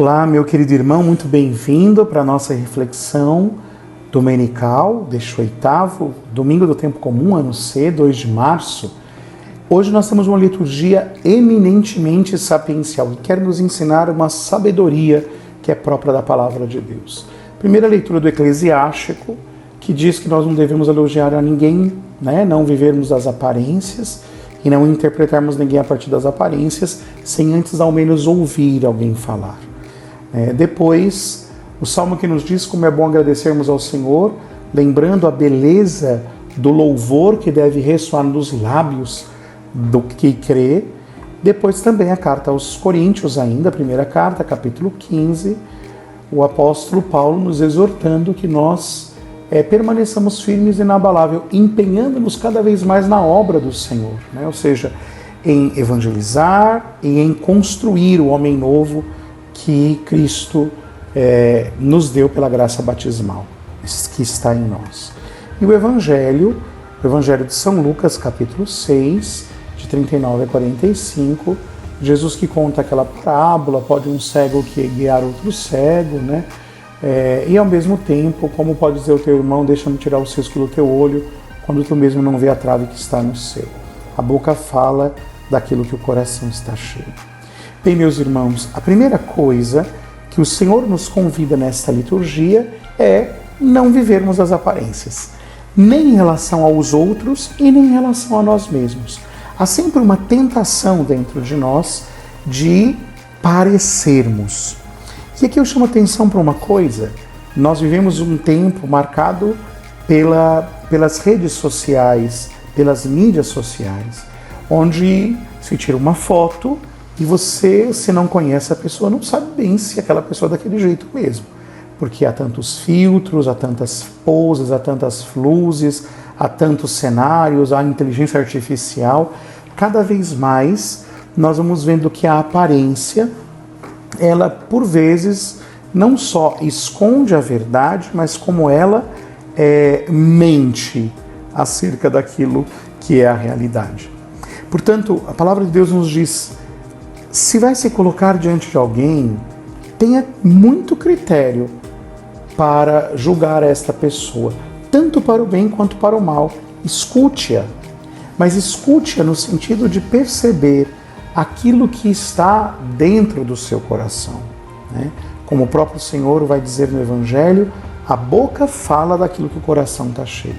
Olá, meu querido irmão, muito bem-vindo para a nossa reflexão dominical deste 8º domingo do tempo comum, ano C, 2 de março. Hoje nós temos uma liturgia eminentemente sapiencial que quer nos ensinar uma sabedoria que é própria da palavra de Deus. Primeira leitura do Eclesiástico, que diz que nós não devemos elogiar a ninguém, não vivermos as aparências e não interpretarmos ninguém a partir das aparências, sem antes ao menos ouvir alguém falar. Depois, o Salmo que nos diz como é bom agradecermos ao Senhor, lembrando a beleza do louvor que deve ressoar nos lábios do que crê. Depois também a carta aos Coríntios, ainda a primeira carta, capítulo 15, o apóstolo Paulo nos exortando que nós permaneçamos firmes e inabalável, empenhando-nos cada vez mais na obra do Senhor, ou seja, em evangelizar e em construir o homem novo que Cristo nos deu pela graça batismal, que está em nós. E o Evangelho de São Lucas, capítulo 6, de 39 a 45, Jesus que conta aquela parábola, pode um cego que guiar outro cego, e ao mesmo tempo, como pode dizer o teu irmão, deixa-me tirar o cisco do teu olho, quando tu mesmo não vê a trave que está no seu. A boca fala daquilo que o coração está cheio. Bem, meus irmãos, a primeira coisa que o Senhor nos convida nesta liturgia é não vivermos as aparências, nem em relação aos outros e nem em relação a nós mesmos. Há sempre uma tentação dentro de nós de parecermos. E aqui eu chamo atenção para uma coisa: nós vivemos um tempo marcado pelas redes sociais, pelas mídias sociais, onde se tira uma foto e você, se não conhece a pessoa, não sabe bem se aquela pessoa é daquele jeito mesmo. Porque há tantos filtros, há tantas poses, há tantas luzes, há tantos cenários, há inteligência artificial. Cada vez mais nós vamos vendo que a aparência, ela por vezes não só esconde a verdade, mas como ela mente acerca daquilo que é a realidade. Portanto, a palavra de Deus nos diz: se vai se colocar diante de alguém, tenha muito critério para julgar esta pessoa, tanto para o bem quanto para o mal. Escute-a, mas escute-a no sentido de perceber aquilo que está dentro do seu coração. Como o próprio Senhor vai dizer no Evangelho, a boca fala daquilo que o coração está cheio.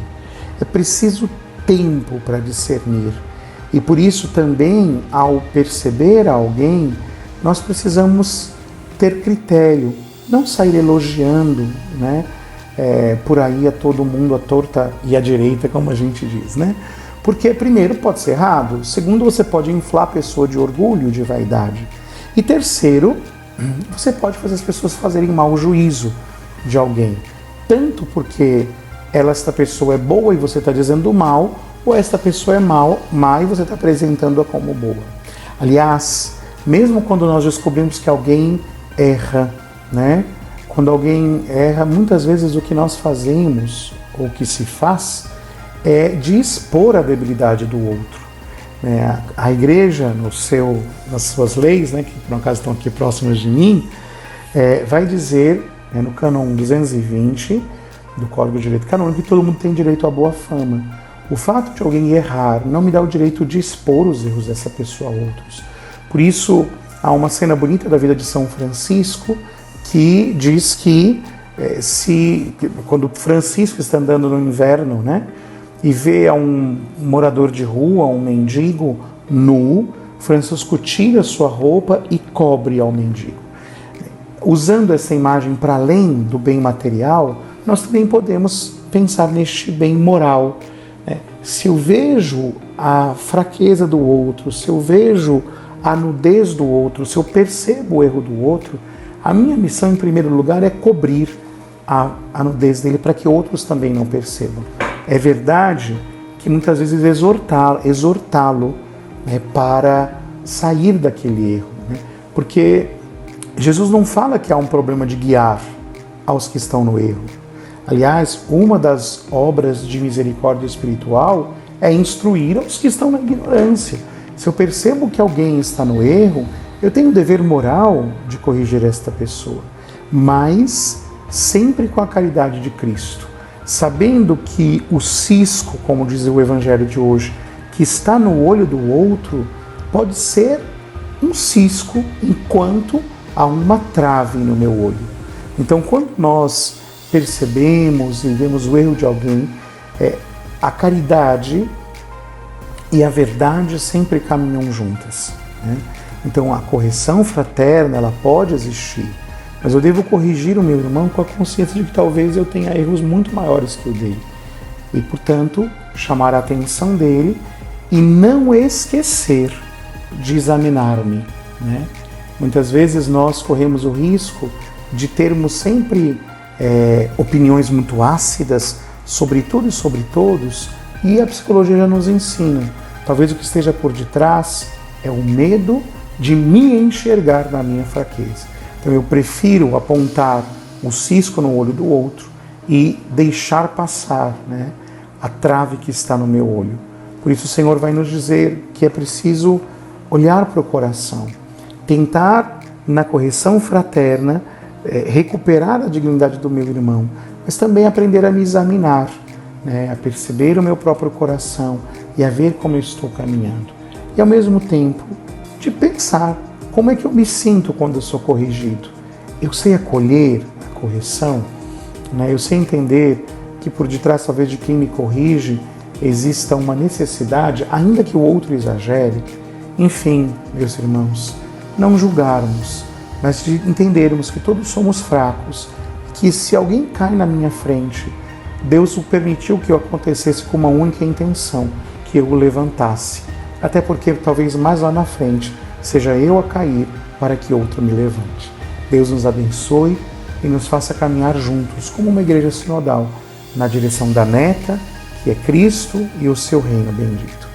É preciso tempo para discernir. E por isso também, ao perceber alguém, nós precisamos ter critério, não sair elogiando, por aí a todo mundo, à torta e à direita, como a gente diz, Porque, primeiro, pode ser errado. Segundo, você pode inflar a pessoa de orgulho, de vaidade. E terceiro, você pode fazer as pessoas fazerem mau juízo de alguém. Tanto porque esta pessoa é boa e você está dizendo mal, ou esta pessoa é má e você está apresentando-a como boa. Aliás, mesmo quando nós descobrimos que alguém erra, Quando alguém erra, muitas vezes o que nós fazemos, ou o que se faz, é de expor a debilidade do outro. A igreja, nas suas leis, que por um acaso estão aqui próximas de mim, vai dizer, no cânon 220 do Código de Direito Canônico, que todo mundo tem direito à boa fama. O fato de alguém errar não me dá o direito de expor os erros dessa pessoa a outros. Por isso, há uma cena bonita da vida de São Francisco que diz que quando Francisco está andando no inverno, e vê a um morador de rua, um mendigo nu, Francisco tira sua roupa e cobre ao mendigo. Usando essa imagem para além do bem material, nós também podemos pensar neste bem moral. Se eu vejo a fraqueza do outro, se eu vejo a nudez do outro, se eu percebo o erro do outro, a minha missão, em primeiro lugar, é cobrir a nudez dele para que outros também não percebam. É verdade que muitas vezes exortá-lo para sair daquele erro. Porque Jesus não fala que há um problema de guiar aos que estão no erro. Aliás, uma das obras de misericórdia espiritual é instruir os que estão na ignorância. Se eu percebo que alguém está no erro, eu tenho o dever moral de corrigir esta pessoa, mas sempre com a caridade de Cristo, sabendo que o cisco, como diz o Evangelho de hoje, que está no olho do outro, pode ser um cisco enquanto há uma trave no meu olho. Então, quando nós percebemos e vemos o erro de alguém, a caridade e a verdade sempre caminham juntas, né? Então, a correção fraterna, ela pode existir, mas eu devo corrigir o meu irmão com a consciência de que talvez eu tenha erros muito maiores que o dele. E, portanto, chamar a atenção dele e não esquecer de examinar-me, né? Muitas vezes nós corremos o risco de termos sempre opiniões muito ácidas sobre tudo e sobre todos, e a psicologia já nos ensina. Talvez o que esteja por detrás é o medo de me enxergar na minha fraqueza. Então eu prefiro apontar o cisco no olho do outro e deixar passar, né, a trave que está no meu olho. Por isso o Senhor vai nos dizer que é preciso olhar para o coração, tentar na correção fraterna recuperar a dignidade do meu irmão, mas também aprender a me examinar, né, a perceber o meu próprio coração e a ver como eu estou caminhando. E ao mesmo tempo de pensar como é que eu me sinto quando eu sou corrigido. Eu sei acolher a correção, né? Eu sei entender que por detrás talvez de quem me corrige exista uma necessidade, ainda que o outro exagere. Enfim, meus irmãos, não julgarmos, mas de entendermos que todos somos fracos, que se alguém cai na minha frente, Deus o permitiu que eu acontecesse com uma única intenção, que eu o levantasse. Até porque talvez mais lá na frente seja eu a cair para que outro me levante. Deus nos abençoe e nos faça caminhar juntos como uma igreja sinodal na direção da meta, que é Cristo e o seu reino bendito.